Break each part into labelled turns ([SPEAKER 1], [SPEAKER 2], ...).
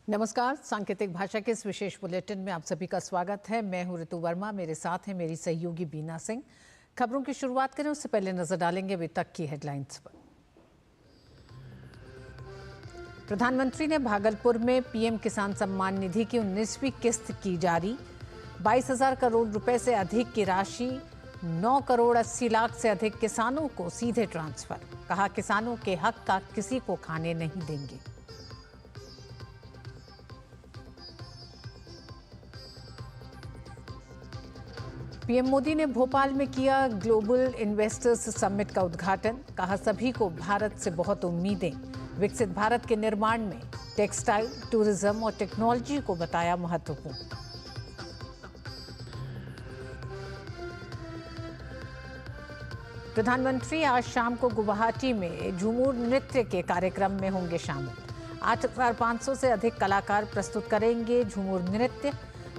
[SPEAKER 1] नमस्कार। सांकेतिक भाषा के इस विशेष बुलेटिन में आप सभी का स्वागत है। मैं हूं ऋतु वर्मा, मेरे साथ है मेरी सहयोगी बीना सिंह। खबरों की शुरुआत करें उससे पहले नजर डालेंगे अभी तक की हेडलाइंस पर। प्रधानमंत्री ने भागलपुर में पीएम किसान सम्मान निधि की 19वीं किस्त की जारी। 22,000 करोड़ रुपए से अधिक की राशि 9 करोड़ 80 लाख से अधिक किसानों को सीधे ट्रांसफर। कहा, किसानों के हक का किसी को खाने नहीं देंगे। पीएम मोदी ने भोपाल में किया ग्लोबल इन्वेस्टर्स समिट का उद्घाटन। कहा, सभी को भारत से बहुत उम्मीदें। विकसित भारत के निर्माण में टेक्सटाइल, टूरिज्म और टेक्नोलॉजी को बताया महत्वपूर्ण। प्रधानमंत्री आज शाम को गुवाहाटी में झूमर नृत्य के कार्यक्रम में होंगे शामिल। 8,500 से अधिक कलाकार प्रस्तुत करेंगे झूमर नृत्य।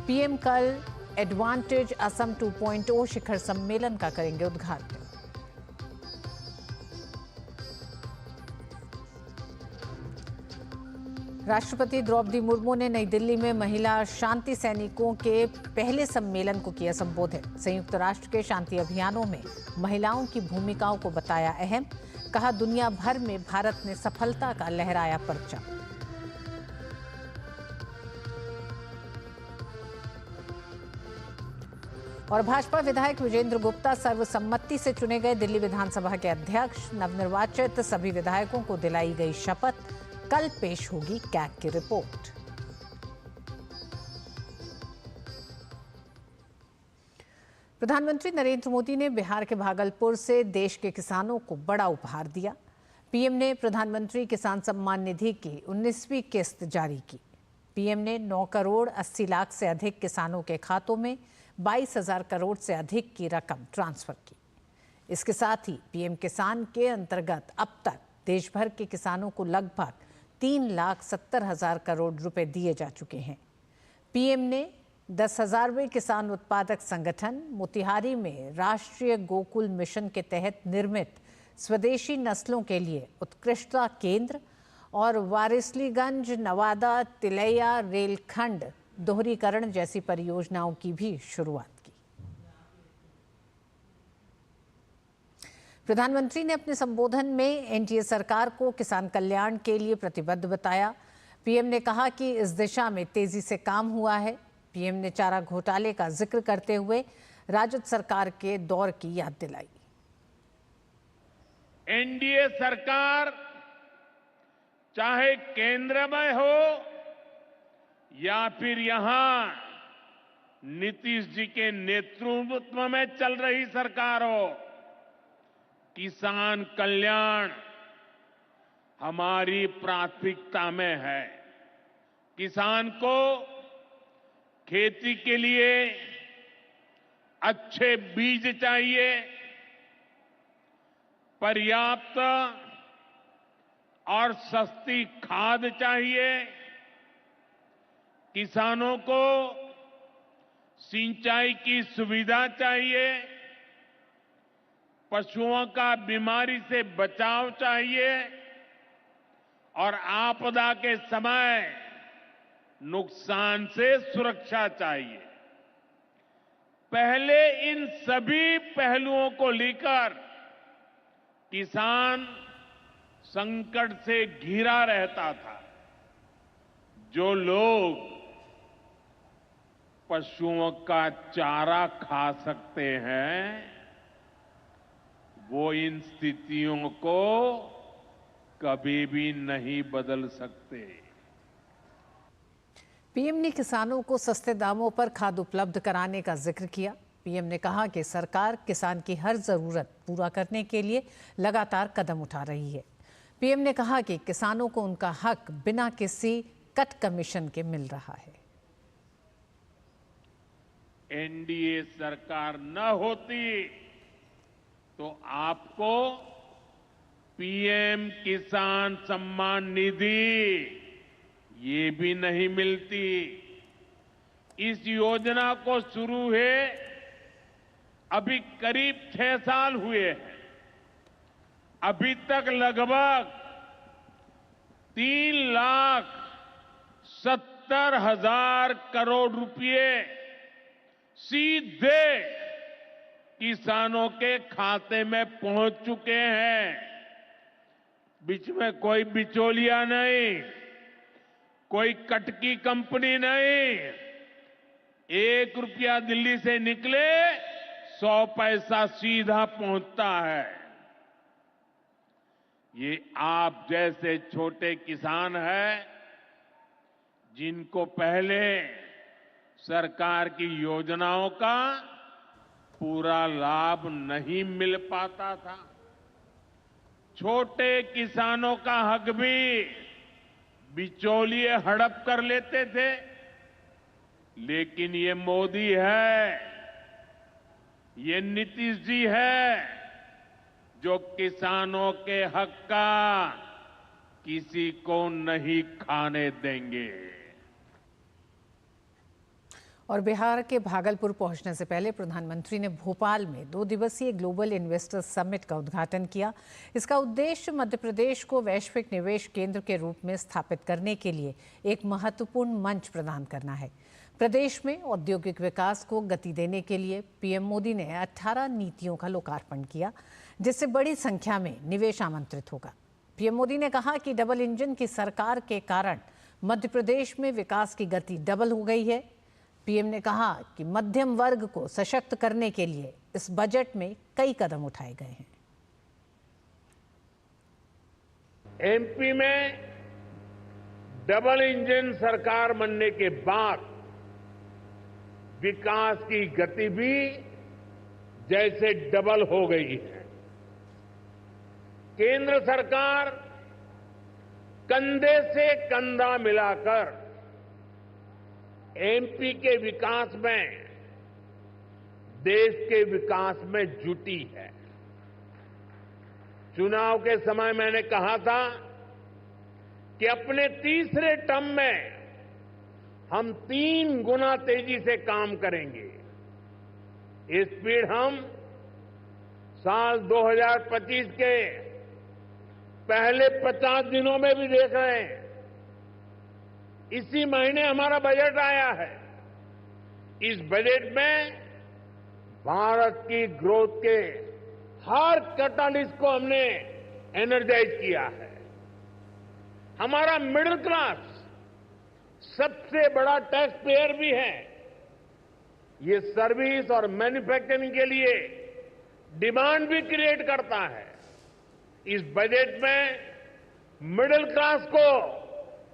[SPEAKER 1] पीएम कल एडवांटेज असम 2.0 शिखर सम्मेलन का करेंगे उद्घाटन। राष्ट्रपति द्रौपदी मुर्मू ने नई दिल्ली में महिला शांति सैनिकों के पहले सम्मेलन को किया संबोधित। संयुक्त राष्ट्र के शांति अभियानों में महिलाओं की भूमिकाओं को बताया अहम। कहा, दुनिया भर में भारत ने सफलता का लहराया परचम। और भाजपा विधायक विजेंद्र गुप्ता सर्वसम्मति से चुने गए दिल्ली विधानसभा के अध्यक्ष। नवनिर्वाचित सभी विधायकों को दिलाई गई शपथ। कल पेश होगी कैग की रिपोर्ट। प्रधानमंत्री नरेंद्र मोदी ने बिहार के भागलपुर से देश के किसानों को बड़ा उपहार दिया। पीएम ने प्रधानमंत्री किसान सम्मान निधि की 19वीं किस्त जारी की। पीएम ने 9 करोड़ 80 लाख से अधिक किसानों के खातों में 22,000 करोड़ से अधिक की रकम ट्रांसफर की। इसके साथ ही पीएम किसान के अंतर्गत अब तक देश भर के किसानों को लगभग 3,70,000 करोड़ रुपए दिए जा चुके हैं। पीएम ने 10,000वें किसान उत्पादक संगठन मोतिहारी में राष्ट्रीय गोकुल मिशन के तहत निर्मित स्वदेशी नस्लों के लिए उत्कृष्टता केंद्र और वारिसलीगंज नवादा तिलैया रेलखंड दोहरीकरण जैसी परियोजनाओं की भी शुरुआत की। प्रधानमंत्री ने अपने संबोधन में एनडीए सरकार को किसान कल्याण के लिए प्रतिबद्ध बताया। पीएम ने कहा कि इस दिशा में तेजी से काम हुआ है। पीएम ने चारा घोटाले का जिक्र करते हुए राजद सरकार के दौर की याद दिलाई।
[SPEAKER 2] एनडीए सरकार चाहे केंद्र में हो या फिर यहां नीतीश जी के नेतृत्व में चल रही सरकार हो, किसान कल्याण हमारी प्राथमिकता में है। किसान को खेती के लिए अच्छे बीज चाहिए, पर्याप्त और सस्ती खाद चाहिए, किसानों को सिंचाई की सुविधा चाहिए, पशुओं का बीमारी से बचाव चाहिए और आपदा के समय नुकसान से सुरक्षा चाहिए। पहले इन सभी पहलुओं को लेकर किसान संकट से घिरा रहता था। जो लोग पशुओं का चारा खा सकते हैं, वो इन स्थितियों को कभी भी नहीं बदल सकते।
[SPEAKER 1] पीएम ने किसानों को सस्ते दामों पर खाद उपलब्ध कराने का जिक्र किया। पीएम ने कहा कि सरकार किसान की हर जरूरत पूरा करने के लिए लगातार कदम उठा रही है। पीएम ने कहा कि किसानों को उनका हक बिना किसी कट कमीशन के मिल रहा है।
[SPEAKER 2] एनडीए सरकार न होती तो आपको पीएम किसान सम्मान निधि ये भी नहीं मिलती। इस योजना को शुरू हुए अभी करीब 6 साल हुए हैं। अभी तक लगभग 70,000 करोड़ रुपए सीधे किसानों के खाते में पहुंच चुके हैं। बीच में कोई बिचौलिया नहीं, कोई कटकी कंपनी नहीं। 1 रुपया दिल्ली से निकले 100 पैसा सीधा पहुंचता है। ये आप जैसे छोटे किसान हैं जिनको पहले सरकार की योजनाओं का पूरा लाभ नहीं मिल पाता था। छोटे किसानों का हक भी बिचौलिए हड़प कर लेते थे, लेकिन ये मोदी है, ये नीतीश जी है जो किसानों के हक का किसी को नहीं खाने देंगे।
[SPEAKER 1] और बिहार के भागलपुर पहुंचने से पहले प्रधानमंत्री ने भोपाल में 2 दिवसीय ग्लोबल इन्वेस्टर्स समिट का उद्घाटन किया। इसका उद्देश्य मध्य प्रदेश को वैश्विक निवेश केंद्र के रूप में स्थापित करने के लिए एक महत्वपूर्ण मंच प्रदान करना है। प्रदेश में औद्योगिक विकास को गति देने के लिए पीएम मोदी ने 18 नीतियों का लोकार्पण किया, जिससे बड़ी संख्या में निवेश आमंत्रित होगा। पीएम मोदी ने कहा कि डबल इंजन की सरकार के कारण मध्य प्रदेश में विकास की गति डबल हो गई है। पीएम ने कहा कि मध्यम वर्ग को सशक्त करने के लिए इस बजट में कई कदम उठाए गए हैं।
[SPEAKER 2] एमपी में डबल इंजन सरकार बनने के बाद विकास की गति भी जैसे डबल हो गई है। केंद्र सरकार कंधे से कंधा मिलाकर एमपी के विकास में, देश के विकास में जुटी है। चुनाव के समय मैंने कहा था कि अपने तीसरे टर्म में हम 3 गुना तेजी से काम करेंगे। ये स्पीड हम साल 2025 के पहले 50 दिनों में भी देख रहे हैं। इसी महीने हमारा बजट आया है। इस बजट में भारत की ग्रोथ के हर कैटालिस्ट को हमने एनर्जाइज किया है। हमारा मिडिल क्लास सबसे बड़ा टैक्स पेयर भी है। ये सर्विस और मैन्युफैक्चरिंग के लिए डिमांड भी क्रिएट करता है। इस बजट में मिडिल क्लास को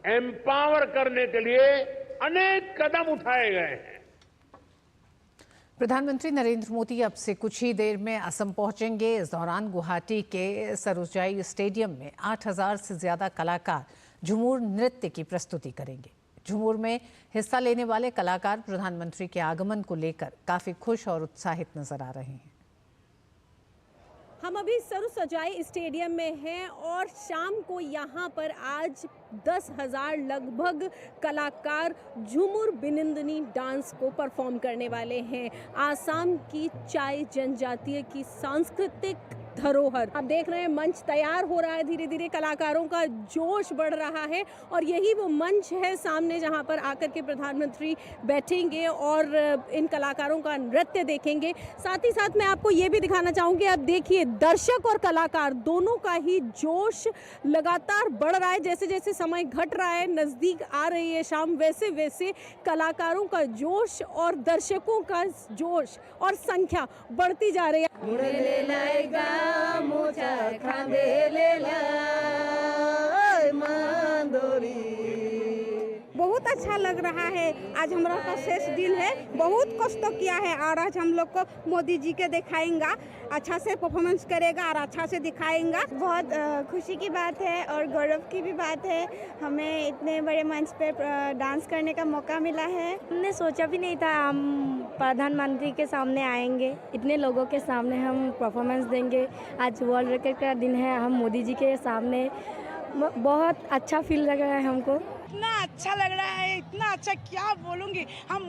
[SPEAKER 2] एम्पावर करने के लिए अनेक कदम उठाए गए हैं।
[SPEAKER 1] प्रधानमंत्री नरेंद्र मोदी अब से कुछ ही देर में असम पहुंचेंगे। इस दौरान गुवाहाटी के सरोजाई स्टेडियम में 8,000 से ज्यादा कलाकार झूमर नृत्य की प्रस्तुति करेंगे। झूमर में हिस्सा लेने वाले कलाकार प्रधानमंत्री के आगमन को लेकर काफी खुश और उत्साहित नजर आ रहे हैं।
[SPEAKER 3] हम अभी सरोजाई स्टेडियम में हैं और शाम को यहाँ पर आज 10,000 लगभग कलाकार झूमर बिनिंदनी डांस को परफॉर्म करने वाले हैं। आसाम की चाय जनजातीय की सांस्कृतिक धरोहर आप देख रहे हैं, मंच तैयार हो रहा है। धीरे धीरे कलाकारों का जोश बढ़ रहा है और यही वो मंच है सामने जहां पर आकर के प्रधानमंत्री बैठेंगे और इन कलाकारों का नृत्य देखेंगे। साथ ही साथ मैं आपको ये भी दिखाना चाहूँगी, अब देखिए दर्शक और कलाकार दोनों का ही जोश लगातार बढ़ रहा है। जैसे जैसे समय घट रहा है, नज़दीक आ रही है शाम, वैसे वैसे कलाकारों का जोश और दर्शकों का जोश और संख्या बढ़ती जा रही है।
[SPEAKER 4] बहुत अच्छा लग रहा है। आज हमारा का शेष दिन है, बहुत कष्ट किया है और आज हम लोग को मोदी जी के दिखाएंगा, अच्छा से परफॉर्मेंस करेगा और अच्छा से दिखाएंगा।
[SPEAKER 5] बहुत खुशी की बात है और गौरव की भी बात है, हमें इतने बड़े मंच पर डांस करने का मौका मिला है।
[SPEAKER 6] हमने सोचा भी नहीं था हम प्रधानमंत्री के सामने आएंगे, इतने लोगों के सामने हम परफॉर्मेंस देंगे। आज वर्ल्ड रिकॉर्ड का दिन है, हम मोदी जी के सामने बहुत अच्छा फील लग रहा है हमको।
[SPEAKER 7] इतना अच्छा लग रहा है, इतना अच्छा क्या बोलूँगी। हम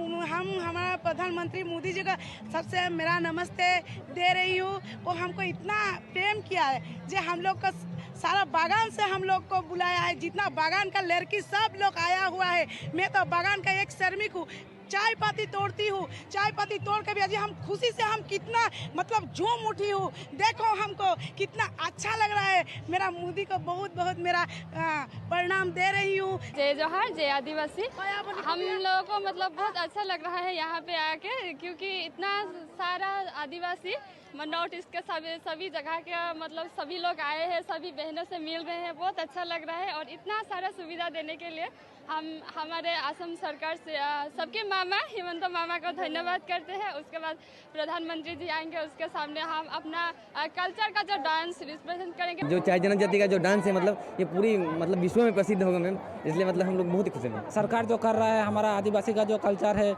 [SPEAKER 7] हमारा प्रधानमंत्री मोदी जी का सबसे मेरा नमस्ते दे रही हूँ। वो हमको इतना प्रेम किया है, जो हम लोग का सारा बागान से हम लोग को बुलाया है। जितना बागान का लड़की सब लोग आया हुआ है। मैं तो बागान का एक श्रमिक हूँ, चाय पत्ती तोड़ती हूँ। चाय पत्ती तोड़ के भी अजी हम खुशी से हम कितना मतलब झूम उठी हूँ। देखो हमको कितना अच्छा लग रहा है। मेरा मोदी को बहुत बहुत मेरा प्रणाम दे रही हूँ।
[SPEAKER 8] जय जोहार, जय आदिवासी। हम लोगों को मतलब बहुत अच्छा लग रहा है यहाँ पे आके, क्योंकि इतना सारा आदिवासी नॉर्थ ईस्ट के सभी जगह के मतलब सभी लोग आए हैं, सभी बहनों से मिल रहे हैं। बहुत अच्छा लग रहा है और इतना सारा सुविधा देने के लिए हम हमारे असम सरकार से सबके मामा हिमंत मामा को धन्यवाद करते हैं। उसके बाद प्रधानमंत्री जी आएंगे, उसके सामने हम अपना कल्चर का जो डांस रिप्रेजेंट करेंगे।
[SPEAKER 9] जो चाय जनजाति का जो डांस है मतलब ये पूरी मतलब विश्व में प्रसिद्ध होगा मैम, इसलिए मतलब हम लोग बहुत ही खुश हैं।
[SPEAKER 10] सरकार जो कर रहा है हमारा आदिवासी का जो कल्चर है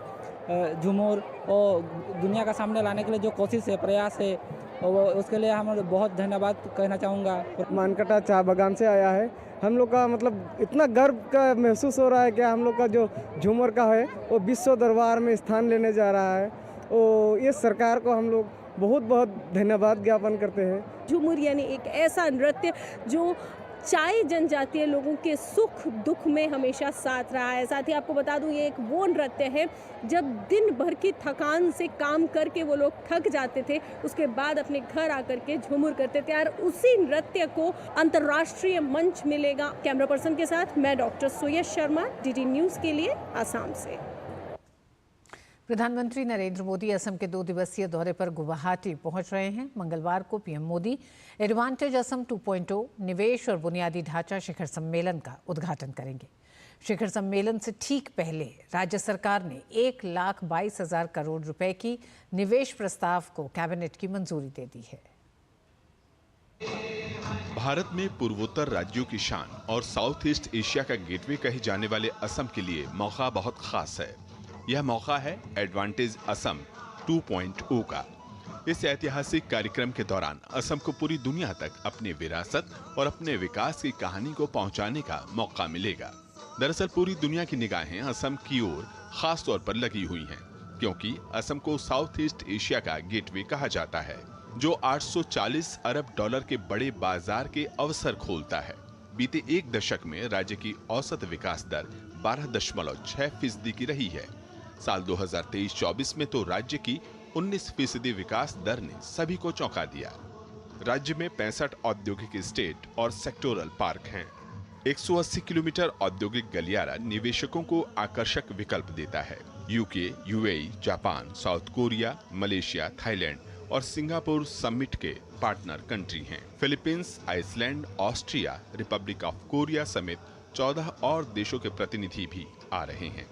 [SPEAKER 10] झूमर और दुनिया का सामने लाने के लिए जो कोशिश है, प्रयास है, वो उसके लिए हम बहुत धन्यवाद कहना चाहूँगा।
[SPEAKER 11] मानकटा चाय बागान से आया है। हम लोग का मतलब इतना गर्व का महसूस हो रहा है कि हम लोग का जो झूमर का है वो विश्व दरबार में स्थान लेने जा रहा है। और ये सरकार को हम लोग बहुत बहुत धन्यवाद ज्ञापन करते हैं।
[SPEAKER 3] झूमर यानी एक ऐसा नृत्य जो चाय जनजातीय लोगों के सुख दुख में हमेशा साथ रहा है। साथ ही आपको बता दूं, ये एक वो नृत्य है जब दिन भर की थकान से काम करके वो लोग थक जाते थे, उसके बाद अपने घर आकर के झूमर करते थे और उसी नृत्य को अंतर्राष्ट्रीय मंच मिलेगा। कैमरा पर्सन के साथ मैं डॉक्टर सुयश शर्मा, डीडी न्यूज़ के लिए आसाम से।
[SPEAKER 1] प्रधानमंत्री नरेंद्र मोदी असम के 2 दिवसीय दौरे पर गुवाहाटी पहुंच रहे हैं। मंगलवार को पीएम मोदी एडवांटेज असम 2.0 निवेश और बुनियादी ढांचा शिखर सम्मेलन का उद्घाटन करेंगे। शिखर सम्मेलन से ठीक पहले राज्य सरकार ने 1,22,000 करोड़ रुपए की निवेश प्रस्ताव को कैबिनेट की मंजूरी दे दी है।
[SPEAKER 12] भारत में पूर्वोत्तर राज्यों की शान और साउथ ईस्ट एशिया का गेटवे कहे जाने वाले असम के लिए मौका बहुत खास है। यह मौका है एडवांटेज असम 2.0 का। इस ऐतिहासिक कार्यक्रम के दौरान असम को पूरी दुनिया तक अपनी विरासत और अपने विकास की कहानी को पहुंचाने का मौका मिलेगा। दरअसल पूरी दुनिया की निगाहें असम की ओर खास तौर पर लगी हुई हैं, क्योंकि असम को साउथ ईस्ट एशिया का गेटवे कहा जाता है, जो 840 अरब डॉलर के बड़े बाजार के अवसर खोलता है। बीते एक दशक में राज्य की औसत विकास दर 12.6% की रही है। साल 2023-24 में तो राज्य की 19% विकास दर ने सभी को चौंका दिया। राज्य में 65 औद्योगिक स्टेट और सेक्टोरल पार्क हैं। 180 किलोमीटर औद्योगिक गलियारा निवेशकों को आकर्षक विकल्प देता है। UK, UAE, Japan, South Korea, Malaysia, Thailand और सिंगापुर समिट के पार्टनर कंट्री हैं। Philippines, Iceland, Austria, Republic of Korea समेत 14 और देशों के प्रतिनिधि भी आ रहे हैं।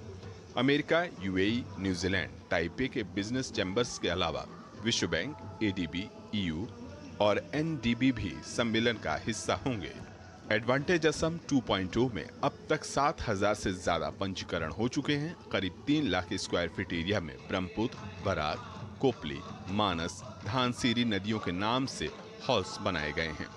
[SPEAKER 12] अमेरिका, यूएई, न्यूजीलैंड, ताइपे के बिजनेस चैम्बर्स के अलावा विश्व बैंक, एडीबी, ईयू और एनडीबी भी सम्मेलन का हिस्सा होंगे। एडवांटेज असम 2.0 में अब तक 7,000 से ज्यादा पंजीकरण हो चुके हैं। करीब 3 लाख स्क्वायर फीट एरिया में ब्रह्मपुत्र, बराक, कोपली, मानस, धानसीरी नदियों के नाम से हॉल्स बनाए गए हैं।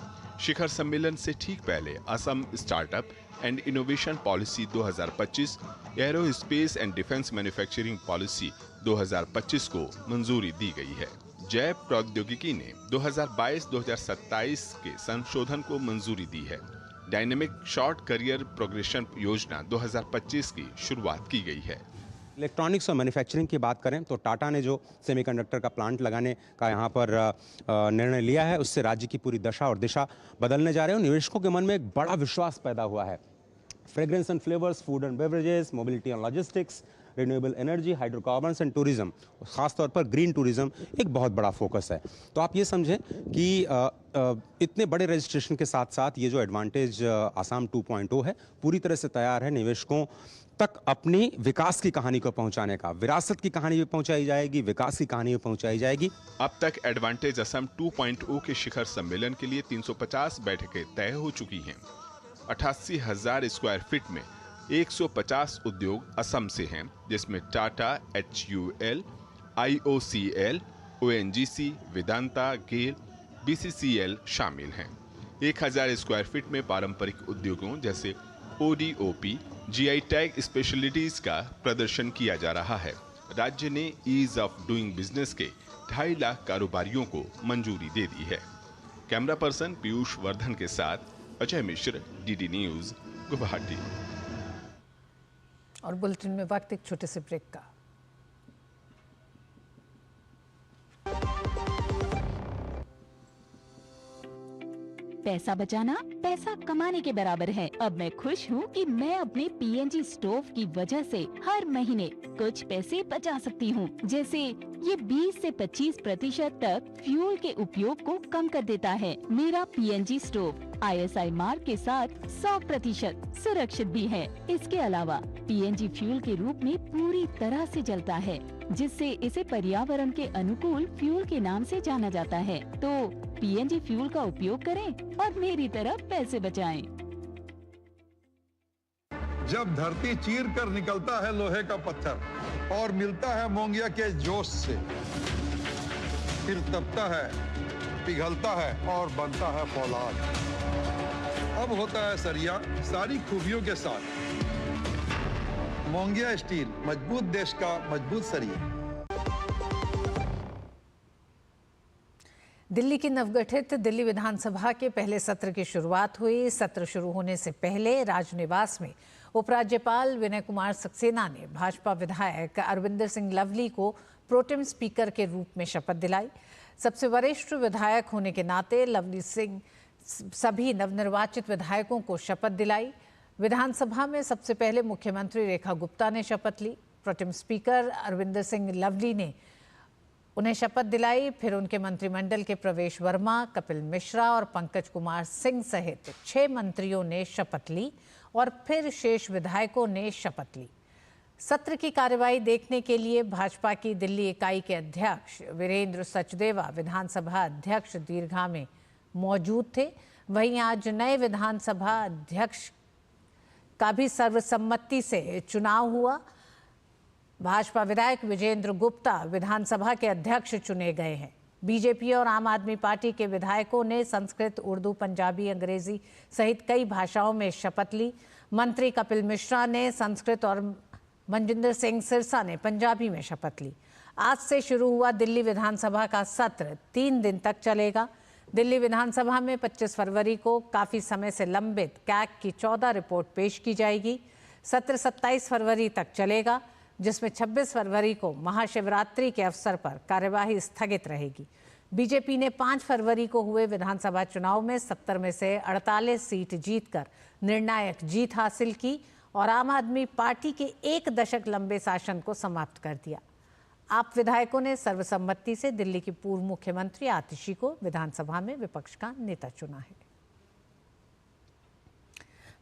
[SPEAKER 12] शिखर सम्मेलन से ठीक पहले Assam startup and innovation policy 2025, arrow space and defence manufacturing policy 2025 को मंजूरी दी गई है। जैव प्रौद्योगिकी ने 2022-2027 के संशोधन को मंजूरी दी है। डायनेमिक शॉर्ट करियर प्रोग्रेशन योजना 2025 की शुरुआत की गई है।
[SPEAKER 13] इलेक्ट्रॉनिक्स और मैन्युफैक्चरिंग की बात करें तो टाटा ने जो सेमीकंडक्टर का प्लांट लगाने का यहाँ पर निर्णय लिया है, उससे राज्य की पूरी दशा और दिशा बदलने जा रहे हैं। निवेशकों के मन में एक बड़ा विश्वास पैदा हुआ है। Fragrance and flavours, food and beverages, mobility and logistics, renewable energy, hydrocarbons and tourism, खासतौर पर ग्रीन टूरिज्म एक बहुत बड़ा फोकस है। तो आप ये समझें कि इतने बड़े रजिस्ट्रेशन के साथ साथ ये जो एडवांटेज आसाम 2.0 है पूरी तरह से तैयार है निवेशकों तक अपनी विकास की कहानी को पहुंचाने का। विरासत की कहानी भी पहुंचाई जाएगी, विकास की कहानी भी पहुंचाई जाएगी।
[SPEAKER 12] अब तक एडवांटेज असम 2.0 के शिखर सम्मेलन के लिए 350 बैठकें तय हो चुकी हैं। 88,000 स्क्वायर फीट में 150 उद्योग असम से हैं, जिसमें Tata, HUL, IOCL, ONGC, Vedanta, गेल, BCCL शामिल हैं। 1000 स्क्वायर फीट में पारंपरिक उद्योगों जैसे ODOP, GI टैग स्पेशलिटीज का प्रदर्शन किया जा रहा है। राज्य ने ईज ऑफ डूइंग बिजनेस के 2.5 लाख कारोबारियों को मंजूरी दे दी है। कैमरा पर्सन पीयूष वर्धन के साथ अजय मिश्र, DD न्यूज, गुवाहाटी।
[SPEAKER 1] और बुलेटिन में वक्त एक छोटे से ब्रेक का।
[SPEAKER 14] पैसा बचाना पैसा कमाने के बराबर है। अब मैं खुश हूँ कि मैं अपने PNG स्टोव की वजह से हर महीने कुछ पैसे बचा सकती हूँ। जैसे ये 20 से 25% तक फ्यूल के उपयोग को कम कर देता है। मेरा PNG स्टोव ISI मार्क के साथ 100% सुरक्षित भी है। इसके अलावा PNG फ्यूल के रूप में पूरी तरह से जलता है, जिससे इसे पर्यावरण के अनुकूल फ्यूल के नाम से जाना जाता है। तो PNG फ्यूल का उपयोग करें और मेरी तरह पैसे बचाएं।
[SPEAKER 15] जब धरती चीर कर निकलता है लोहे का पत्थर और मिलता है मोंगिया के जोश से, फिर तपता है, पिघलता है और बनता है फौलाद। अब होता है सरिया सारी खूबियों के साथ। मोंगिया स्टील, मजबूत देश का मजबूत सरिया।
[SPEAKER 1] दिल्ली की नवगठित दिल्ली विधानसभा के पहले सत्र की शुरुआत हुई। सत्र शुरू होने से पहले राजनिवास में उपराज्यपाल विनय कुमार सक्सेना ने भाजपा विधायक अरविंदर सिंह लवली को प्रोटेम स्पीकर के रूप में शपथ दिलाई। सबसे वरिष्ठ विधायक होने के नाते लवली सिंह सभी नवनिर्वाचित विधायकों को शपथ दिलाई। विधानसभा में सबसे पहले मुख्यमंत्री रेखा गुप्ता ने शपथ ली। प्रोटेम स्पीकर अरविंदर सिंह लवली ने उन्हें शपथ दिलाई। फिर उनके मंत्रिमंडल के प्रवेश वर्मा, कपिल मिश्रा और पंकज कुमार सिंह सहित 6 मंत्रियों ने शपथ ली और फिर शेष विधायकों ने शपथ ली। सत्र की कार्यवाही देखने के लिए भाजपा की दिल्ली इकाई के अध्यक्ष वीरेंद्र सचदेवा विधानसभा अध्यक्ष दीर्घा में मौजूद थे। वहीं आज नए विधानसभा अध्यक्ष का भी सर्वसम्मति से चुनाव हुआ। भाजपा विधायक विजेंद्र गुप्ता विधानसभा के अध्यक्ष चुने गए हैं। बीजेपी और आम आदमी पार्टी के विधायकों ने संस्कृत, उर्दू, पंजाबी, अंग्रेजी सहित कई भाषाओं में शपथ ली। मंत्री कपिल मिश्रा ने संस्कृत और मनजिंदर सिंह सिरसा ने पंजाबी में शपथ ली। आज से शुरू हुआ दिल्ली विधानसभा का सत्र 3 दिन तक चलेगा। दिल्ली विधानसभा में 25 फरवरी को काफ़ी समय से लंबित कैग की 14 रिपोर्ट पेश की जाएगी। सत्र 27 फरवरी तक चलेगा, जिसमें 26 फरवरी को महाशिवरात्रि के अवसर पर कार्यवाही स्थगित रहेगी। बीजेपी ने 5 फरवरी को हुए विधानसभा चुनाव में 70 में से 48 सीट जीतकर निर्णायक जीत हासिल की और आम आदमी पार्टी के 1 दशक लंबे शासन को समाप्त कर दिया। आप विधायकों ने सर्वसम्मति से दिल्ली की पूर्व मुख्यमंत्री आतिशी को विधानसभा में विपक्ष का नेता चुना है।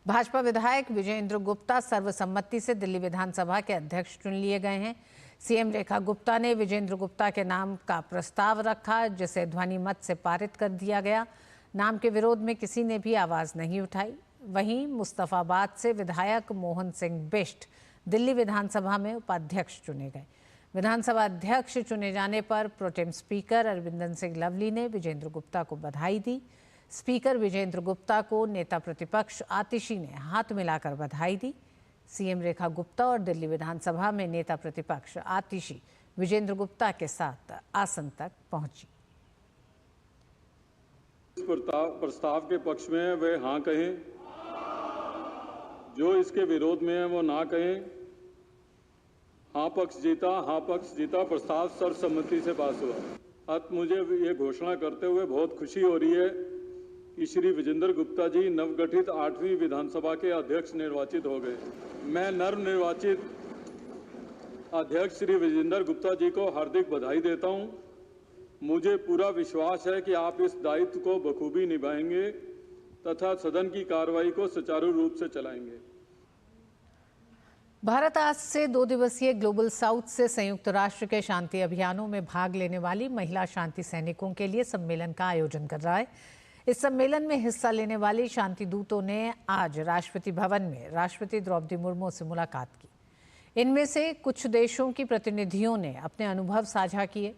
[SPEAKER 1] भाजपा विधायक विजेंद्र गुप्ता सर्वसम्मति से दिल्ली विधानसभा के अध्यक्ष चुन लिए गए हैं। सीएम रेखा गुप्ता ने विजेंद्र गुप्ता के नाम का प्रस्ताव रखा, जिसे ध्वनि मत से पारित कर दिया गया। नाम के विरोध में किसी ने भी आवाज नहीं उठाई। वहीं मुस्तफाबाद से विधायक मोहन सिंह बिष्ट दिल्ली विधानसभा में उपाध्यक्ष चुने गए। विधानसभा अध्यक्ष चुने जाने पर प्रोटेम स्पीकर अरविंदर सिंह लवली ने विजेंद्र गुप्ता को बधाई दी। स्पीकर विजेंद्र गुप्ता को नेता प्रतिपक्ष आतिशी ने हाथ मिलाकर बधाई दी। सीएम रेखा गुप्ता और दिल्ली विधानसभा में नेता प्रतिपक्ष आतिशी विजेंद्र गुप्ता के साथ आसन तक पहुंची।
[SPEAKER 16] इस प्रस्ताव के पक्ष में वे हाँ कहें, जो इसके विरोध में है वो ना कहें। हाँ पक्ष जीता। प्रस्ताव सर्वसम्मति से पास हुआ। अब मुझे ये घोषणा करते हुए बहुत खुशी हो रही है कि श्री विजेंद्र गुप्ता जी नवगठित 8वीं विधानसभा के अध्यक्ष निर्वाचित हो गए। मैं नवनिर्वाचित अध्यक्ष श्री विजेंद्र गुप्ता जी को हार्दिक बधाई देता हूं। मुझे पूरा विश्वास है कि आप इस दायित्व को बखूबी निभाएंगे तथा सदन की कार्रवाई को सुचारू रूप से चलाएंगे।
[SPEAKER 1] भारत आज से 2 दिवसीय ग्लोबल साउथ से संयुक्त राष्ट्र के शांति अभियानों में भाग लेने वाली महिला शांति सैनिकों के लिए सम्मेलन का आयोजन कर रहा है। इस सम्मेलन में हिस्सा लेने वाली शांति दूतों ने आज राष्ट्रपति भवन में राष्ट्रपति द्रौपदी मुर्मू से मुलाकात की। इनमें से कुछ देशों की प्रतिनिधियों ने अपने अनुभव साझा किए।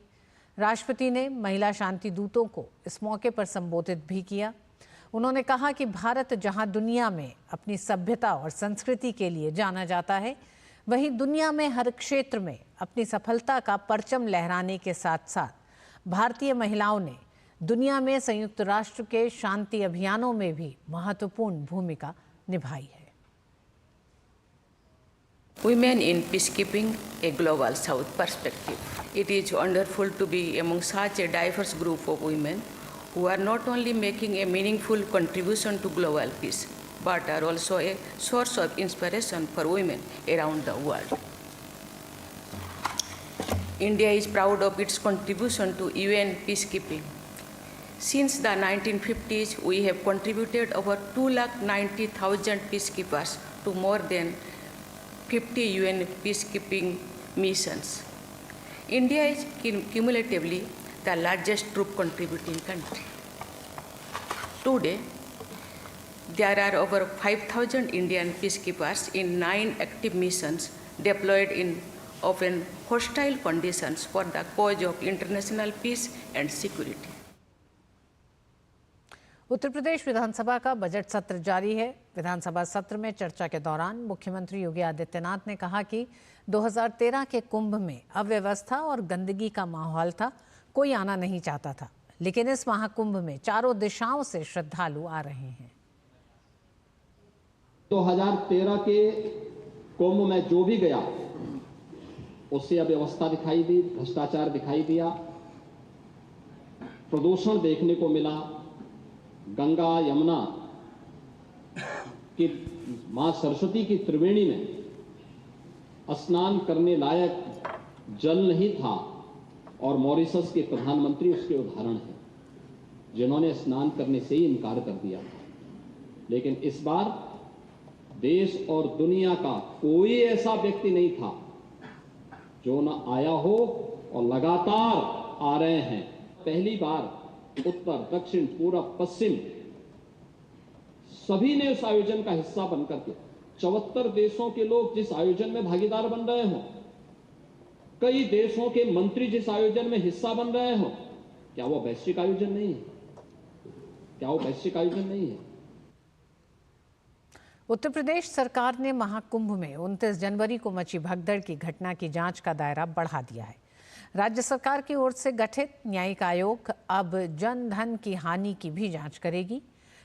[SPEAKER 1] राष्ट्रपति ने महिला शांति दूतों को इस मौके पर संबोधित भी किया। उन्होंने कहा कि भारत जहां दुनिया में अपनी सभ्यता और संस्कृति के लिए जाना जाता है, वहीं दुनिया में हर क्षेत्र में अपनी सफलता का परचम लहराने के साथ साथ भारतीय महिलाओं ने दुनिया में संयुक्त राष्ट्र के शांति अभियानों में भी महत्वपूर्ण भूमिका निभाई है।
[SPEAKER 17] Women in peacekeeping, a global south perspective. It is wonderful to be among such a diverse group of women who are not only making a meaningful contribution to global peace, but are also a source of inspiration for women around the world. India is proud of its contribution to UN peacekeeping. Since the 1950s, we have contributed over 290,000 peacekeepers to more than 50 UN peacekeeping missions. India is cumulatively the largest troop contributing country. Today, there are over 5,000 Indian peacekeepers in 9 active missions deployed in often hostile conditions for the cause of international peace and security.
[SPEAKER 1] Uttar Pradesh विधानसभा का budget सत्र जारी है। विधानसभा सत्र में चर्चा के दौरान मुख्यमंत्री योगी आदित्यनाथ ने कहा कि 2013 के कुंभ में अव्यवस्था और गंदगी का माहौल था, कोई आना नहीं चाहता था, लेकिन इस महाकुंभ में चारों दिशाओं से श्रद्धालु आ रहे हैं।
[SPEAKER 18] 2013 के कुंभ में जो भी गया उससे अव्यवस्था दिखाई दी, भ्रष्टाचार दिखाई दिया, प्रदूषण देखने को मिला। गंगा यमुना की मां सरस्वती की त्रिवेणी में स्नान करने लायक जल नहीं था और मॉरिशस के प्रधानमंत्री उसके उदाहरण हैं, जिन्होंने स्नान करने से ही इनकार कर दिया था। लेकिन इस बार देश और दुनिया का कोई ऐसा व्यक्ति नहीं था जो न आया हो और लगातार आ रहे हैं। पहली बार उत्तर, दक्षिण, पूर्व, पश्चिम सभी ने उस आयोजन का हिस्सा बनकर के 74 देशों के लोग जिस आयोजन में भागीदार बन रहे हों, कई देशों के मंत्री जिस आयोजन में हिस्सा बन रहे हों, क्या वो वैश्विक आयोजन नहीं है? क्या वो वैश्विक आयोजन नहीं है?
[SPEAKER 1] उत्तर प्रदेश सरकार ने महाकुंभ में 29 जनवरी को मची भगदड़ की घटना की जांच का दायरा बढ़ा दिया है। राज्य सरकार की ओर से गठित न्यायिक आयोग अब जन धन की हानि की भी जांच करेगी।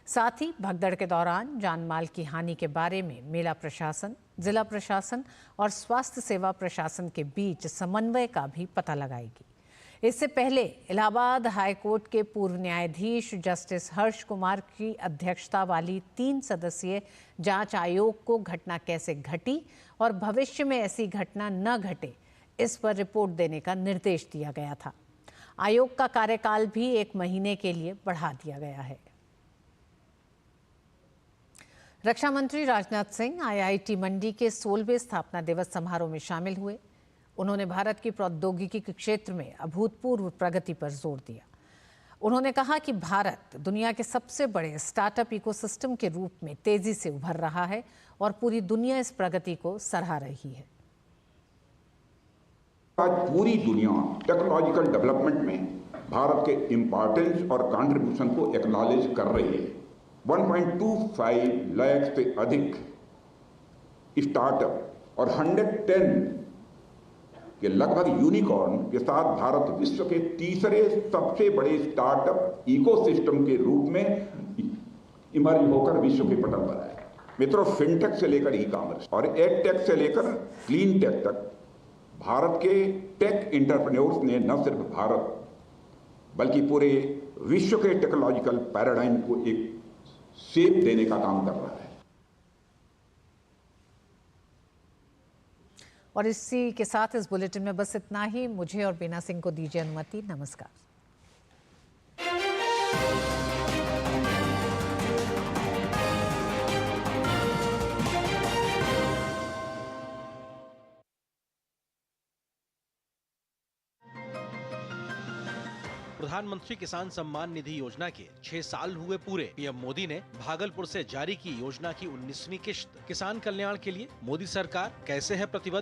[SPEAKER 1] साथ ही भगदड़ के दौरान जान माल की हानि के बारे में मेला प्रशासन, जिला प्रशासन और स्वास्थ्य सेवा प्रशासन के बीच समन्वय का भी पता लगाएगी। इससे पहले इलाहाबाद हाईकोर्ट के पूर्व न्यायाधीश जस्टिस हर्ष कुमार की अध्यक्षता वाली 3 सदस्यीय जांच आयोग को घटना कैसे घटी और भविष्य में ऐसी घटना न घटे, इस पर रिपोर्ट देने का निर्देश दिया गया था। आयोग का कार्यकाल भी 1 महीने के लिए बढ़ा दिया गया है। रक्षा मंत्री राजनाथ सिंह IIT मंडी के 16वें स्थापना दिवस समारोह में शामिल हुए। उन्होंने भारत की प्रौद्योगिकी के क्षेत्र में अभूतपूर्व प्रगति पर जोर दिया। उन्होंने कहा कि भारत दुनिया के सबसे बड़े स्टार्टअप इकोसिस्टम के रूप में तेजी से उभर रहा है और पूरी दुनिया इस प्रगति को सराह रही है।
[SPEAKER 19] आज पूरी दुनिया टेक्नोलॉजिकल डेवलपमेंट में भारत के इम्पोर्टेंस और कंट्रीब्यूशन को एक्नॉलेज कर रही है। 1.25 लाख से अधिक स्टार्टअप और 110 के लगभग यूनिकॉर्न के साथ भारत विश्व के तीसरे सबसे बड़े स्टार्टअप इकोसिस्टम के रूप में इमर्ज होकर विश्व के पटल पर आए। मित्रों, फिनटेक से लेकर ई कॉमर्स और एडटेक से लेकर क्लीन टेक तक भारत के टेक एंटरप्रेन्योर्स ने न सिर्फ भारत बल्कि पूरे विश्व के टेक्नोलॉजिकल पैराडाइम को एक शेप देने का काम कर रहा है।
[SPEAKER 1] और इसी के साथ इस बुलेटिन में बस इतना ही। मुझे और बीना सिंह को दीजिए अनुमति। नमस्कार।
[SPEAKER 20] प्रधानमंत्री किसान सम्मान निधि योजना के 6 साल हुए पूरे। पीएम मोदी ने भागलपुर से जारी की योजना की 19वीं किश्त। किसान कल्याण के लिए मोदी सरकार कैसे है प्रतिबद्ध,